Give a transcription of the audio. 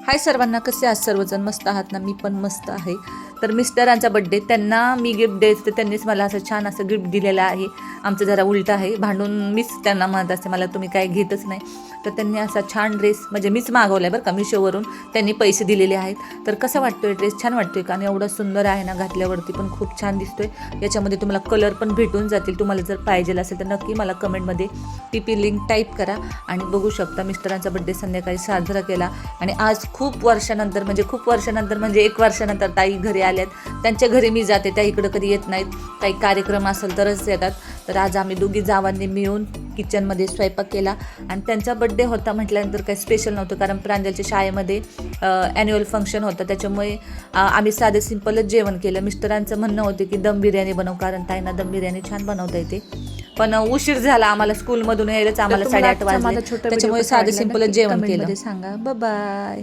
हाय सर्वांना, कसे आहात सर्वजण? मस्त आहात ना? मी पण मस्त आहे. तर मिस्टरांचा बड्डे, त्यांना मी गिफ्ट द्यायचं तर त्यांनीच मला असं छान असं गिफ्ट दिलेलं आहे. आमचं जरा उलटं आहे, भांडून मीच त्यांना म्हणत असते मला तुम्ही काय घेतच नाही. तर त्यांनी असा छान ड्रेस म्हणजे मीच मागवला आहे बरं का, मिशोवरून. त्यांनी पैसे दिलेले आहेत. तर कसा वाटतोय ड्रेस? छान वाटतोय का? आणि एवढा सुंदर आहे ना, घातल्यावरती पण खूप छान दिसतोय. याच्यामध्ये तुम्हाला कलर पण भेटून जातील. तुम्हाला जर पाहिजे असेल तर नक्की मला कमेंटमध्ये PP लिंक टाईप करा. आणि बघू शकता मिस्टरांचा बड्डे संध्याकाळी साजरा केला. आणि आज खूप वर्षानंतर म्हणजे 1 वर्षानंतर ताई घरी आल्यात. त्यांच्या घरी मी जाते, त्या इकडं कधी येत नाहीत. काही कार्यक्रम असेल तरच येतात. तर आज आम्ही दोघी जावांनी मिळून किचनमध्ये स्वयंपाक केला. आणि त्यांचा बड्डे होता म्हटल्यानंतर काही स्पेशल नव्हतं, कारण प्रांजलच्या शाळेमध्ये ॲन्युअल फंक्शन होतं. त्याच्यामुळे आम्ही साधं सिंपलच जेवण केलं. मिस्टरांचं म्हणणं होतं की दम बिर्याणी बनव, कारण ताईंना दम बिर्याणी छान बनवता येते. पण उशीर झाला आम्हाला, स्कूलमधून यायलाच आम्हाला 8:30 वाजले. त्याच्यामुळे साधं सिंपलच जेवण केलं. सांगा. बाय.